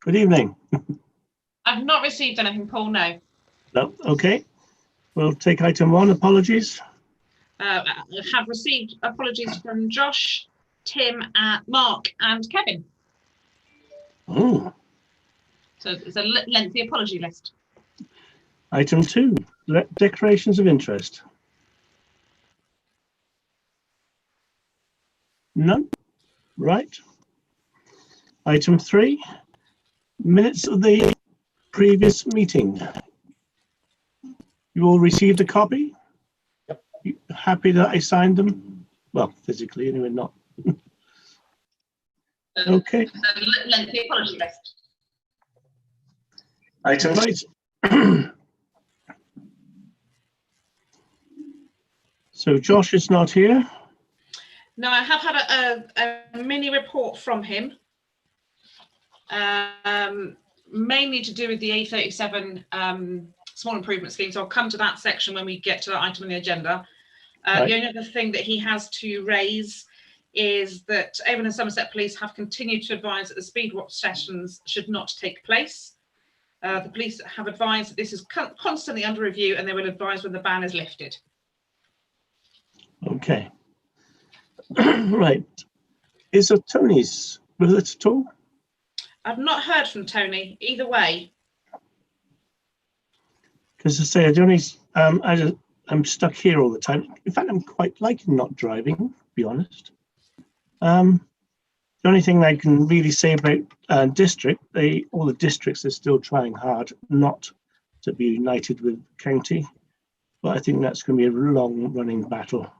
Good evening. I've not received anything, Paul, no. No, okay. We'll take item 1, apologies. I have received apologies from Josh, Tim, Mark and Kevin. Oh. So it's a lengthy apology list. Item 2, declarations of interest. None? Right. Item 3, minutes of the previous meeting. You all received a copy? Yep. You happy that I signed them? Well, physically anyway, not. Okay. It's a lengthy apology list. Item right. So Josh is not here. No, I have had a mini report from him, mainly to do with the A37 small improvement scheme. So I'll come to that section when we get to that item on the agenda. Right. The only other thing that he has to raise is that Avon and Somerset Police have continued to advise that the speed watch sessions should not take place. The police have advised that this is constantly under review and they will advise when the ban is lifted. Okay. Right. Is it Tony's with it at all? I've not heard from Tony either way. Because I say, I don't. I'm stuck here all the time. In fact, I'm quite liking not driving, to be honest. The only thing I can really say about district, all the districts are still trying hard not to be united with county, but I think that's going to be a long-running battle.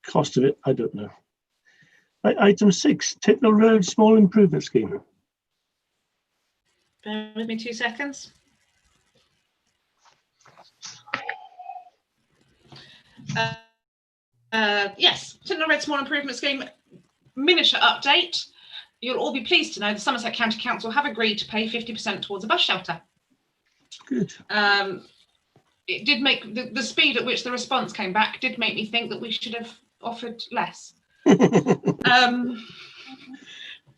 Cost of it, I don't know. Item 6, Titnall Road Small Improvement Scheme. Bear with me 2 seconds. Yes, Titnall Road Small Improvement Scheme, miniature update. You'll all be pleased to know the Somerset County Council have agreed to pay 50% towards a bus shelter. Good. It did make the speed at which the response came back did make me think that we should have offered less.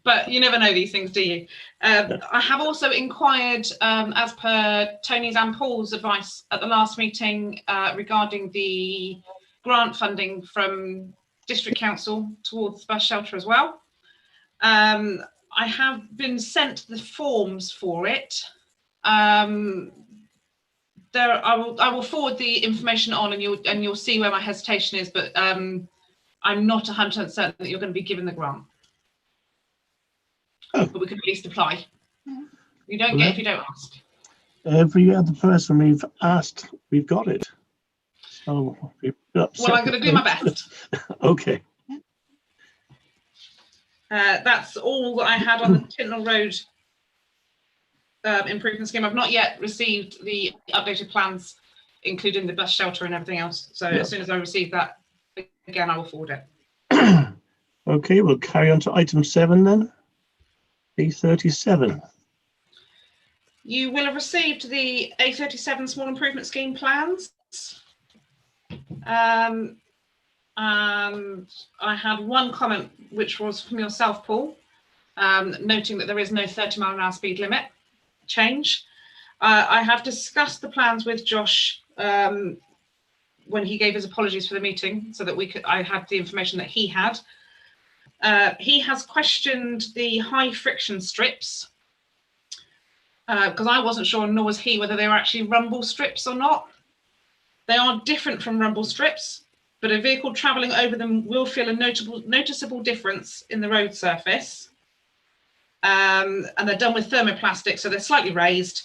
But you never know these things, do you? I have also inquired, as per Tony's and Paul's advice at the last meeting, regarding the grant funding from District Council towards bus shelter as well. I have been sent the forms for it. I will forward the information on, and you'll see where my hesitation is. But I'm not 100% certain that you're going to be given the grant. Oh. But we could at least apply. You don't get if you don't ask. Every other person we've asked, we've got it. So well, I'm going to do my best. Okay. That's all that I had on the Titnall Road improvement scheme. I've not yet received the updated plans, including the bus shelter and everything else. So as soon as I receive that, again, I will forward it. Okay, we'll carry on to item 7 then. A37. You will have received the A37 small improvement scheme plans. And I had one comment, which was from yourself, Paul, noting that there is no 30-mile-an-hour speed limit change. I have discussed the plans with Josh when he gave his apologies for the meeting, so that I had the information that he had. He has questioned the high friction strips because I wasn't sure, nor was he, whether they were actually rumble strips or not. They are different from rumble strips, but a vehicle travelling over them will feel a noticeable difference in the road surface. And they're done with thermoplastic, so they're slightly raised,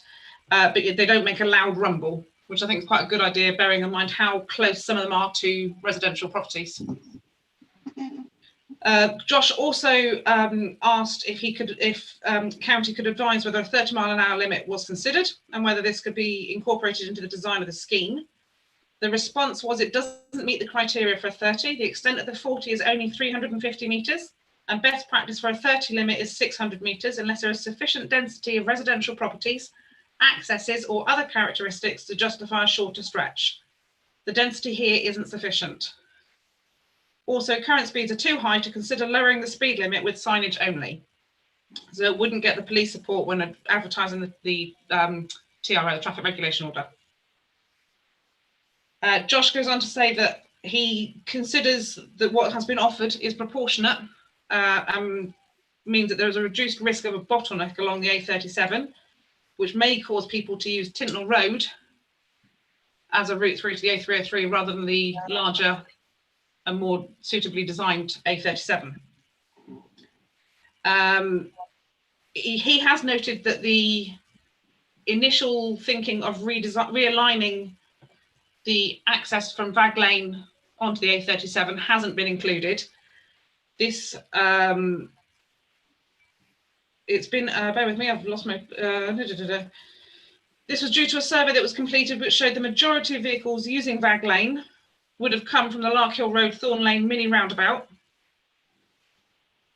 but they don't make a loud rumble, which I think is quite a good idea, bearing in mind how close some of them are to residential properties. Josh also asked if county could advise whether a 30-mile-an-hour limit was considered and whether this could be incorporated into the design of the scheme. The response was it doesn't meet the criteria for a 30. The extent of the 40 is only 350 metres, and best practice for a 30 limit is 600 metres unless there is sufficient density of residential properties, accesses or other characteristics to justify a shorter stretch. The density here isn't sufficient. Also, current speeds are too high to consider lowering the speed limit with signage only. So it wouldn't get the police support when advertising the TRO, the traffic regulation order. Josh goes on to say that he considers that what has been offered is proportionate and means that there is a reduced risk of a bottleneck along the A37, which may cause people to use Tintnell Road as a route through to the A303 rather than the larger and more suitably designed A37. He has noted that the initial thinking of realigning the access from Vag Lane onto the A37 hasn't been included. This, it's been, bear with me, I've lost my, This was due to a survey that was completed which showed the majority of vehicles using Vag Lane would have come from the Larkhill Road Thorn Lane mini roundabout.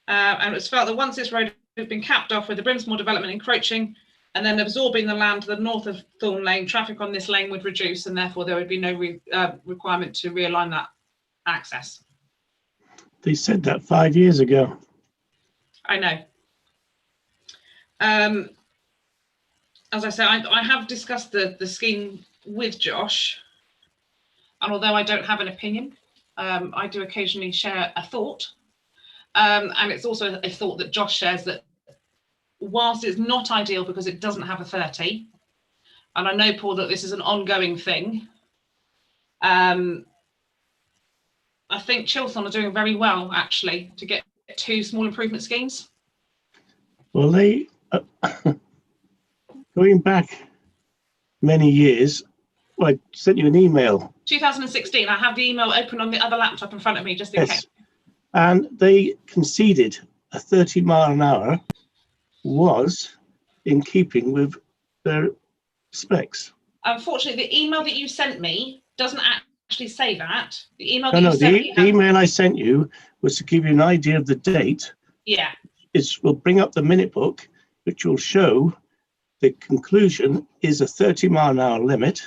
And it was felt that once this road had been capped off with the Brimsmore development encroaching and then absorbing the land to the north of Thorn Lane, traffic on this lane would reduce and therefore there would be no requirement to realign that access. They said that 5 years ago. I know. As I say, I have discussed the scheme with Josh, and although I don't have an opinion, I do occasionally share a thought. And it's also a thought that Josh shares, that whilst it's not ideal because it doesn't have a 30, and I know, Paul, that this is an ongoing thing, I think Chilthorne are doing very well, actually, to get 2 small improvement schemes. Well, they, going back many years, well, I sent you an email. 2016, I have the email open on the other laptop in front of me, just in case. And they conceded a 30-mile-an-hour was in keeping with their specs. Unfortunately, the email that you sent me doesn't actually say that. The email The email I sent you was to give you an idea of the date. Yeah. We'll bring up the minute book, which will show the conclusion is a 30-mile-an-hour limit.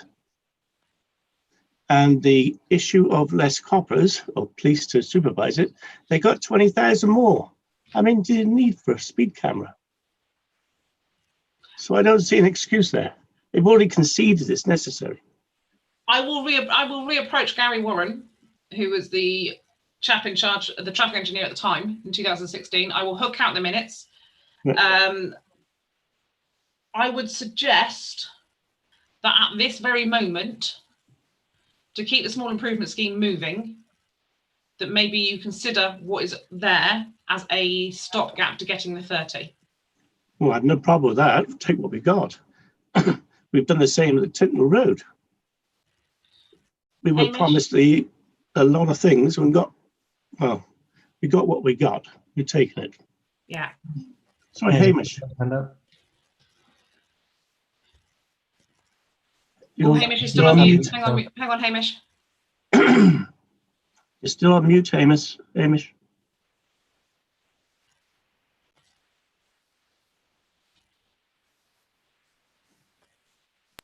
And the issue of less coppers or police to supervise it, they got 20,000 more. I mean, did need for a speed camera? So I don't see an excuse there. They've already conceded it's necessary. I will reapproach Gary Warren, who was the chap in charge, the traffic engineer at the time in 2016. I will hook out the minutes. I would suggest that at this very moment, to keep the small improvement scheme moving, that maybe you consider what is there as a stopgap to getting the 30. Well, I have no problem with that. Take what we got. We've done the same at the Tintnell Road. We were promised a lot of things and got, well, we got what we got. We've taken it. Yeah. Sorry, Hamish. Hamish, you're still on mute. Hang on, Hamish. You're still on mute, Hamish. Hamish.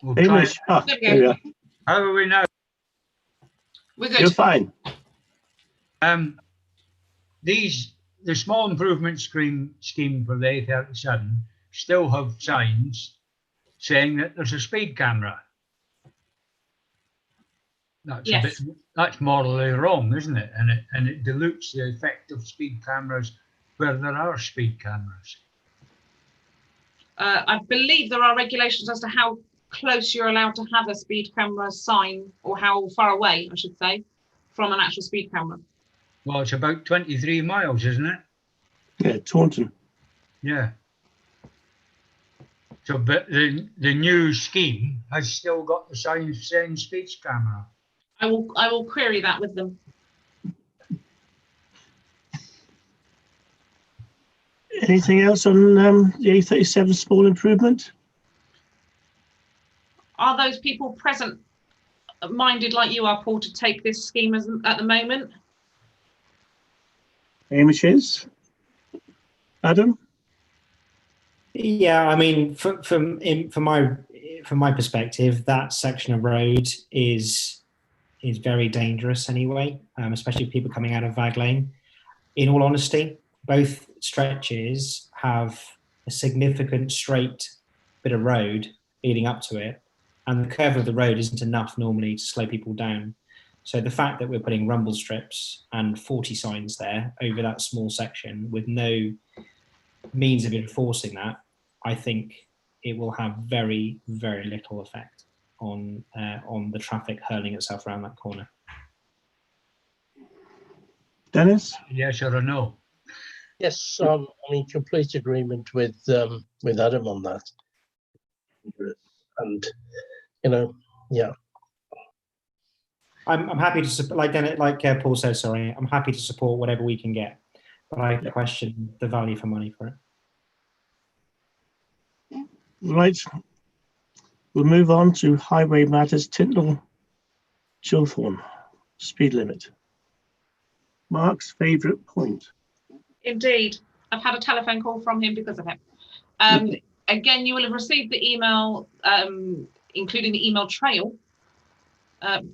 We'll Hamish. Oh, there we are. How are we now? We're good. You're fine. The small improvement scheme for the A37 still have signs saying that there's a speed camera. That's morally wrong, isn't it? And it dilutes the effect of speed cameras where there are speed cameras. I believe there are regulations as to how close you're allowed to have a speed camera sign, or how far away, I should say, from an actual speed camera. Well, it's about 23 miles, isn't it? Yeah, Taunton. Yeah. So, but the new scheme has still got the sign saying speed camera. I will query that with them. Anything else on the A37 small improvement? Are those people present minded like you are, Paul, to take this scheme at the moment? Hamish is. Adam? Yeah, I mean, from my perspective, that section of road is very dangerous anyway, especially people coming out of Vag Lane. In all honesty, both stretches have a significant straight bit of road leading up to it, and the curve of the road isn't enough normally to slow people down. So the fact that we're putting rumble strips and 40 signs there over that small section with no means of enforcing that, I think it will have very, very little effect on the traffic hurling itself around that corner. Dennis? Yes or a no? Yes, I mean, complete agreement with Adam on that. And, you know, yeah. I'm happy to support, like Paul said, sorry, I'm happy to support whatever we can get, but I question the value for money for it. Right. We'll move on to highway matters. Tintnell, Chilthorne, speed limit. Mark's favourite point. Indeed. I've had a telephone call from him because of it. Again, you will have received the email, including the email trail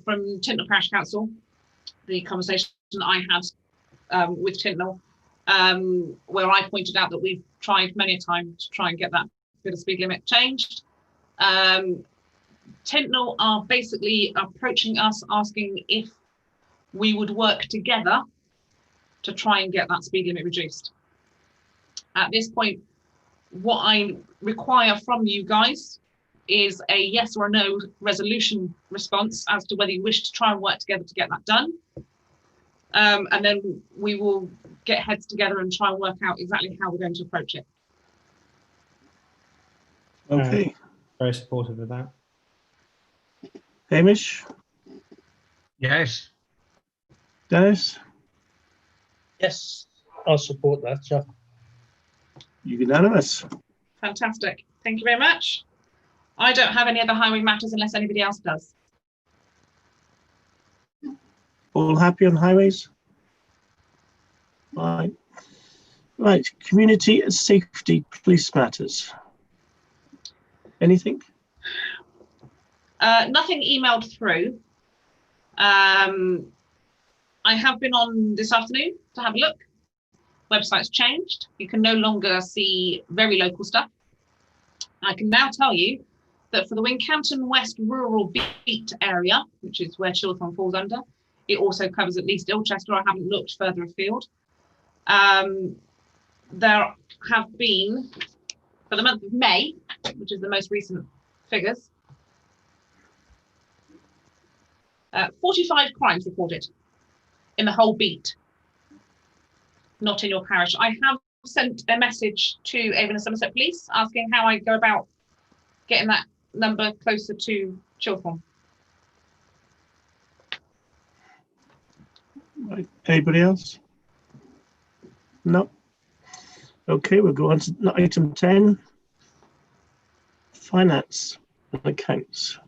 from Tintnell Parish Council, the conversation that I had with Tintnell, where I pointed out that we've tried many a time to try and get that bit of speed limit changed. Tintnell are basically approaching us asking if we would work together to try and get that speed limit reduced. At this point, what I require from you guys is a yes or a no resolution response as to whether you wish to try and work together to get that done. And then we will get heads together and try and work out exactly how we're going to approach it. Okay. Very supportive of that. Hamish? Yes. Dennis? Yes, I'll support that, yeah. Unanimous. Fantastic. Thank you very much. I don't have any other highway matters unless anybody else does. All happy on highways? Right. Right. Community and safety police matters. Anything? Nothing emailed through. I have been on this afternoon to have a look. Website's changed. You can no longer see very local stuff. I can now tell you that for the Wincanton West Rural Beat area, which is where Chilthorne falls under, it also covers at least Ilchester. I haven't looked further afield. There have been, for the month of May, which is the most recent figures, 45 crimes reported in the whole beat, not in your parish. I have sent a message to Avon and Somerset Police asking how I go about getting that number closer to Chilthorne. Right. Anybody else? No. Okay, we'll go on to item 10. Finance and accounts.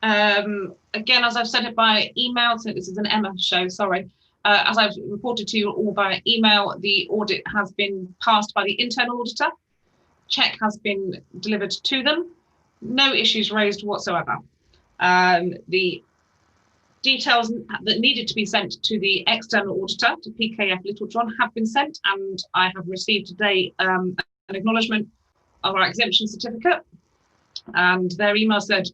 Again, as I've said it by email, so this is an Emma show, sorry. As I've reported to you all by email, the audit has been passed by the internal auditor. Check has been delivered to them. No issues raised whatsoever. The details that needed to be sent to the external auditor, to PKF Littlejohn, have been sent, and I have received today an acknowledgement of our exemption certificate. And their email said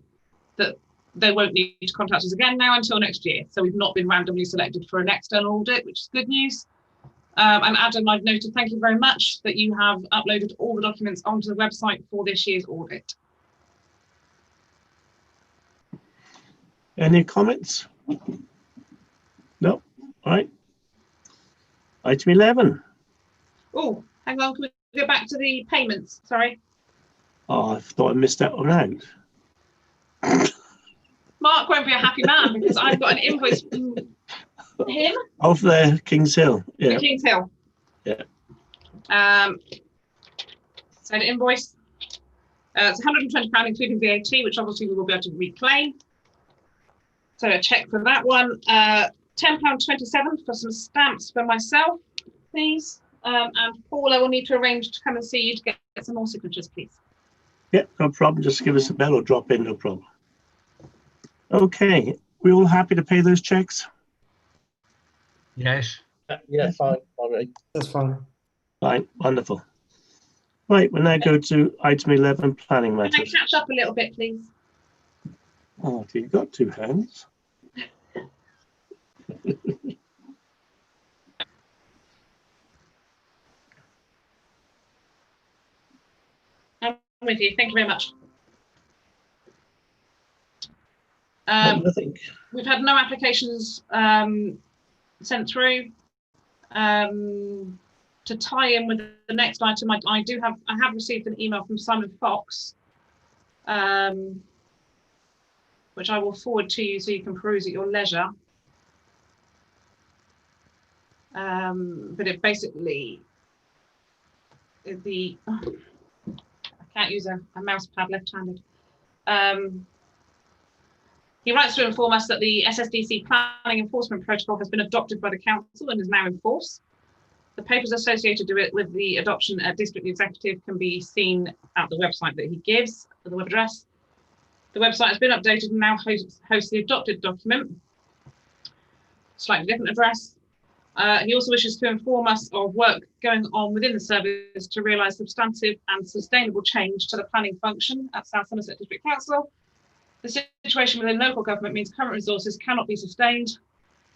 that they won't need to contact us again now until next year. So we've not been randomly selected for an external audit, which is good news. And Adam, I've noted, thank you very much that you have uploaded all the documents onto the website for this year's audit. Any comments? No. All right. Item 11. Oh, hang on, can we go back to the payments? Sorry. Oh, I thought I missed that one out. Mark won't be a happy man because I've got an invoice from him. Off there, Kings Hill. Yeah. The Kings Hill. Yeah. So an invoice. It's £120 including VAT, which obviously we will be able to reclaim. So a check for that one. £10.27 for some stamps for myself, please. And Paul, I will need to arrange to come and see you to get some more signatures, please. Yeah, no problem. Just give us a bell or drop in, no problem. Okay, we all happy to pay those checks? Yes. Yeah, fine. All right. That's fine. Fine, wonderful. Right, we'll now go to item 11, planning Can I matters. catch up a little bit, please? Oh, you've got two hands. I'm with you. Thank you very much. Nothing. We've had no applications sent through. To tie in with the next item, I have received an email from Simon Fox, which I will forward to you so you can peruse at your leisure. But it basically I can't use a mouse pad left-handed. He writes to inform us that the SSDC planning enforcement protocol has been adopted by the council and is now in force. The papers associated with the adoption at District Executive can be seen at the website that he gives, for the web address. The website has been updated and now hosts the adopted document, slightly different address. He also wishes to inform us of work going on within the service to realise substantive and sustainable change to the planning function at South Somerset District Council. The situation within local government means current resources cannot be sustained,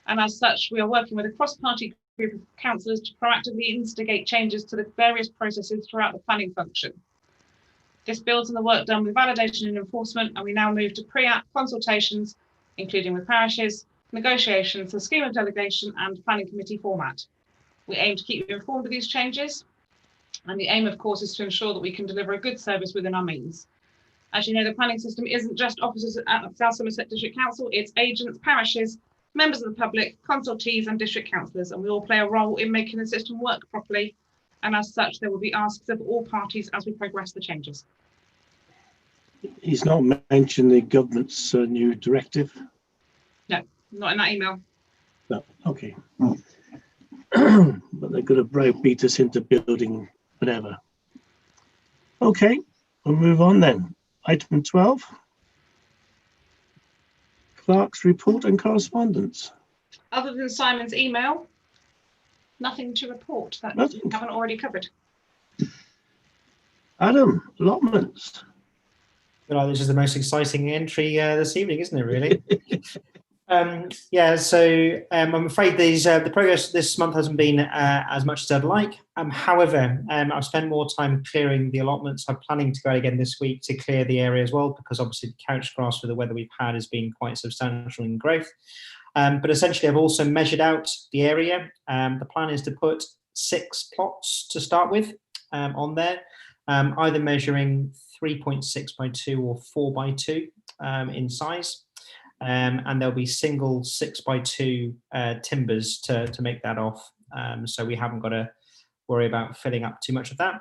and as such, we are working with a cross-party group of councillors to proactively instigate changes to the various processes throughout the planning function. This builds on the work done with validation and enforcement, and we now move to pre-app consultations, including with parishes, negotiations, the scheme of delegation and planning committee format. We aim to keep you informed of these changes, and the aim, of course, is to ensure that we can deliver a good service within our means. As you know, the planning system isn't just officers at South Somerset District Council, it's agents, parishes, members of the public, consultees and district councillors, and we all play a role in making the system work properly, and as such there will be asks of all parties as we progress the changes. He's not mentioned the government's new directive. No, not in that email. No, okay. But they're going to browbeat us into building whatever. Okay, we'll move on then. Item 12. Clerk's report and correspondence. Other than Simon's email, nothing to report that Nothing. we haven't already covered. Adam, allotments. Well, this is the most exciting entry this evening, isn't it, really? Yeah, so I'm afraid the progress this month hasn't been as much as I'd like. However, I've spent more time clearing the allotments. I'm planning to go again this week to clear the area as well, because obviously the couch grass with the weather we've had has been quite substantial in growth. But essentially, I've also measured out the area. The plan is to put 6 plots to start with on there, either measuring 3.6 by 2 or 4 by 2 in size. And there'll be single 6 by 2 timbers to make that off. So we haven't got to worry about filling up too much of that.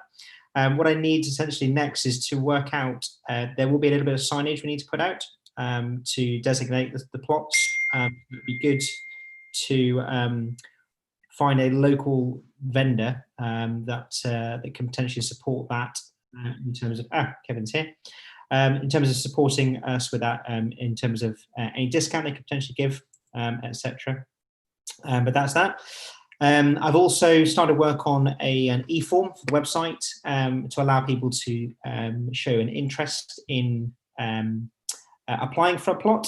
What I need essentially next is to work out, there will be a little bit of signage we need to put out to designate the plots. It'd be good to find a local vendor that can potentially support that in terms of, Kevin's here. In terms of supporting us with that, in terms of any discount they could potentially give, etc. But that's that. I've also started work on an e-form for the website to allow people to show an interest in applying for a plot.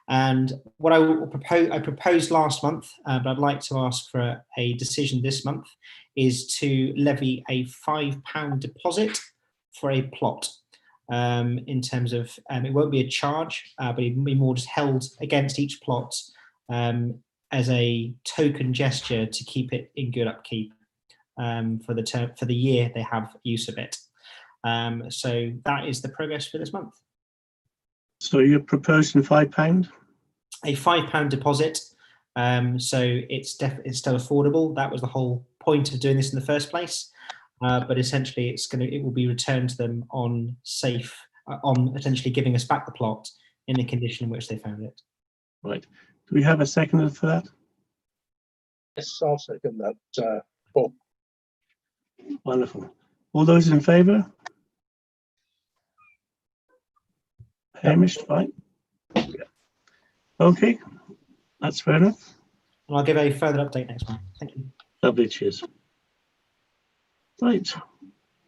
And what I proposed last month, but I'd like to ask for a decision this month, is to levy a £5 deposit for a plot. In terms of, it won't be a charge, but it will be more just held against each plot as a token gesture to keep it in good upkeep for the year they have use of it. So that is the progress for this month. So you're proposing £5? A £5 deposit. So it's still affordable. That was the whole point of doing this in the first place. But essentially, it will be returned to them on essentially giving us back the plot in the condition in which they found it. Right. Do we have a seconder for that? Yes, I'll second that, Paul. Wonderful. All those in favour? Hamish, fine. Okay, that's fair enough. And I'll give a further update next month. Thank you. Lovely, cheers. Right,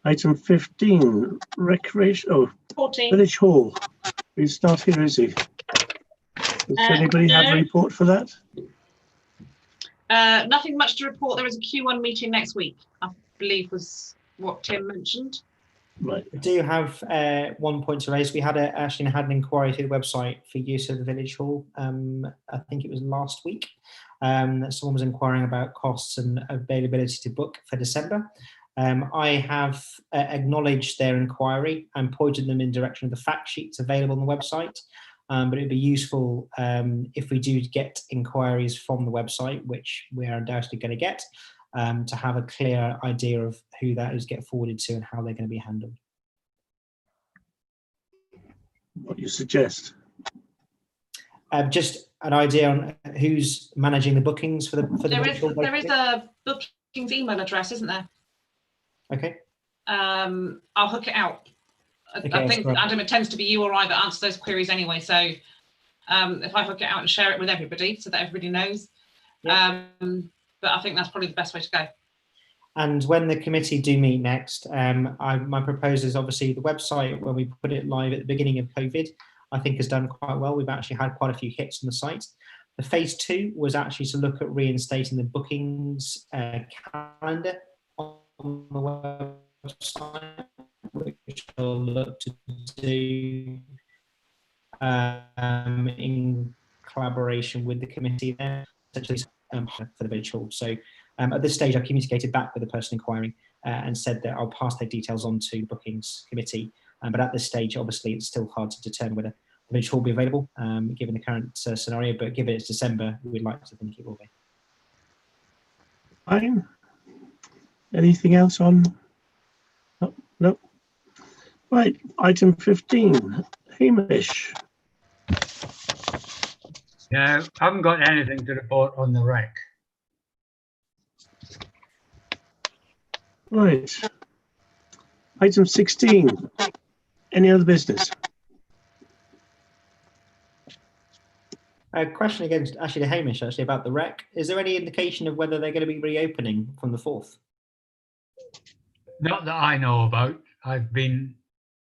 item 15, recreation, 14. Village Hall. He's not here, is he? Does anybody have a no. report for that? Nothing much to report. There is a Q1 meeting next week, I believe was what Tim mentioned. Right. I do have 1 point to raise. We had actually had an inquiry through the website for use of the village hall. I think it was last week. Someone was inquiring about costs and availability to book for December. I have acknowledged their inquiry and pointed them in direction of the fact sheets available on the website. But it would be useful if we do get inquiries from the website, which we are undoubtedly going to get, to have a clear idea of who that is get forwarded to and how they're going to be handled. What you suggest? Just an idea on who's managing the bookings for the There virtual. there is a bookings email address, isn't there? Okay. I'll hook it out. Okay, I think, right. Adam, it tends to be you or I that answer those queries anyway. So if I hook it out and share it with everybody so that everybody knows. Yeah. But I think that's probably the best way to go. And when the committee do meet next, my proposal is obviously the website, when we put it live at the beginning of COVID, I think has done quite well. We've actually had quite a few hits on the site. The phase 2 was actually to look at reinstating the bookings calendar on the website, which we'll look to do in collaboration with the committee there, essentially for the village hall. So at this stage, I've communicated back with the person inquiring and said that I'll pass their details on to the bookings committee. But at this stage, obviously, it's still hard to determine whether the village hall will be available, given the current scenario. But given it's December, we'd like to think it will be. Fine. Anything else on? No. No. Right, item 15, Hamish. Yeah, I haven't got anything to report on the wreck. Right. Item 16, any other business? A question again, actually to Hamish, actually about the wreck. Is there any indication of whether they're going to be reopening from the 4th? Not that I know about. I've been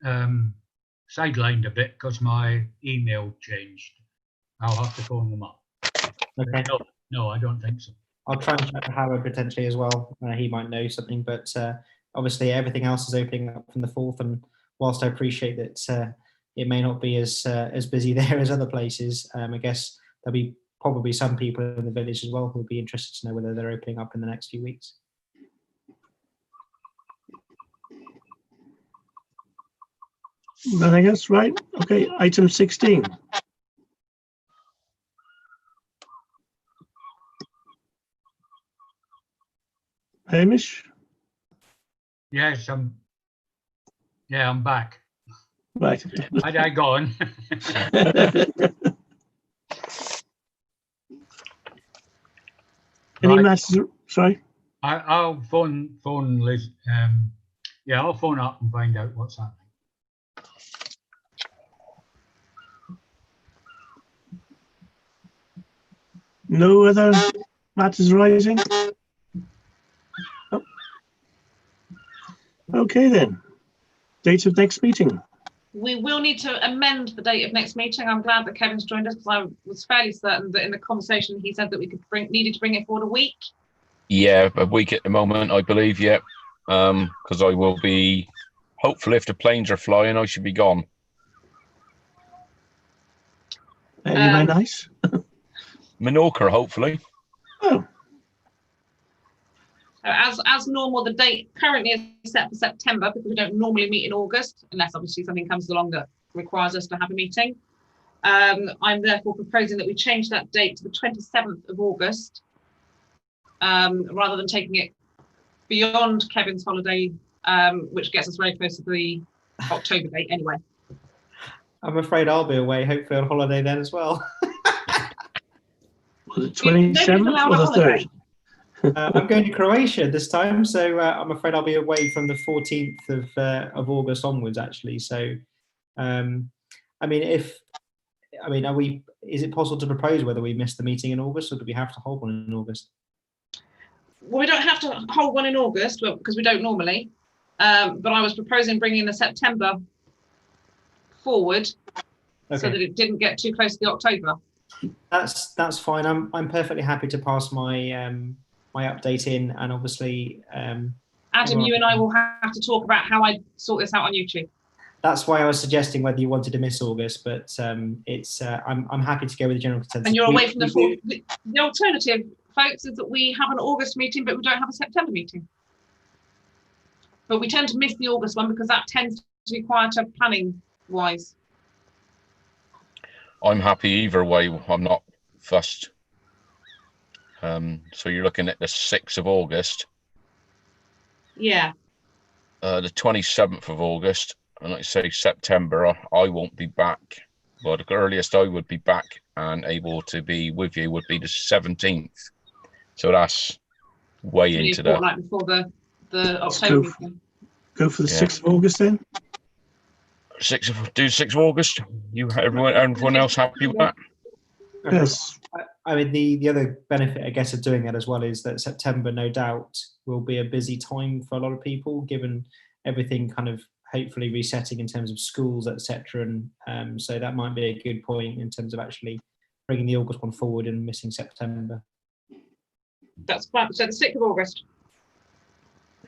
sidelined a bit because my email changed. I'll have to phone them up. Okay. No, I don't think so. I'll try and chat to Howard potentially as well. He might know something, but obviously everything else is opening up from the 4th. And whilst I appreciate that it may not be as busy there as other places, I guess there'll be probably some people in the village as well who will be interested to know whether they're opening up in the next few weeks. Nothing else, right? Okay, item 16. Hamish? Yes, I'm back. Right. Had I gone? Any Right. matters? Sorry? I'll phone Liz. Yeah, I'll phone up and find out what's happening. No other matters arising? Oh. Okay then. Date of next meeting. We will need to amend the date of next meeting. I'm glad that Kevin's joined us because I was fairly certain that in the conversation he said that we needed to bring it forward a week. Yeah, a week at the moment, I believe. Yeah, because I will be. Hopefully, if the planes are flying, I should be gone. Anywhere nice? Menorca, hopefully. Oh, As normal, the date currently is set for September because we don't normally meet in August, unless obviously something comes along that requires us to have a meeting. I'm therefore proposing that we change that date to the 27th of August, rather than taking it beyond Kevin's holiday, which gets us very close to the October date anyway. I'm afraid I'll be away, hopefully on holiday then as well. was it 27th or the 3rd? I'm going to Croatia this time, so I'm afraid I'll be away from the 14th of August onwards, actually. So, I mean, if I mean, is it possible to propose whether we miss the meeting in August, or do we have to hold one in August? Well, we don't have to hold one in August, well, because we don't normally. But I was proposing bringing the September forward, so that it didn't get too close to the October. That's fine. I'm perfectly happy to pass my my update in, and obviously Adam, you and I will have to talk about how I sort this out on YouTube. that's why I was suggesting whether you wanted to miss August, but it's I'm happy to go with the general consensus. And you're away from the alternative, folks, is that we have an August meeting, but we don't have a September meeting. But we tend to miss the August one because that tends to be quieter planning wise. I'm happy either way. I'm not fussed. So you're looking at the 6th of August. Yeah. The 27th of August, and like I say, September, I won't be back. Well, the earliest I would be back and able to be with you would be the 17th. So that's way into the fortnight before the October meeting. Go for the 6th of August then. 6th of August. Everyone else happy with that? Yes. I mean, the other benefit, I guess, of doing that as well is that September, no doubt, will be a busy time for a lot of people, given everything kind of hopefully resetting in terms of schools, etc. And so that might be a good point in terms of actually bringing the August one forward and missing September. That's fine. So the 6th of August.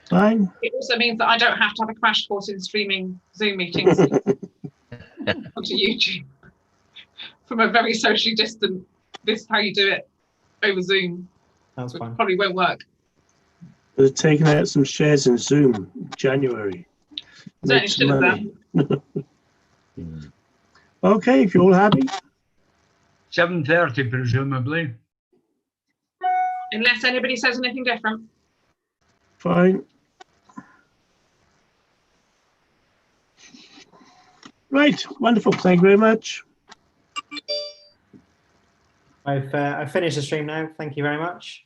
Fine. It also means that I don't have to have a crash course in streaming Zoom meetings onto YouTube from a very socially distant. This is how you do it over Zoom. That's fine. Probably won't work. We're taking out some shares in Zoom January. Make some money. Okay, if you're all happy. 7:30 presumably. Unless anybody says anything different. Fine. Right, wonderful. Thank you very much. I've finished the stream now. Thank you very much.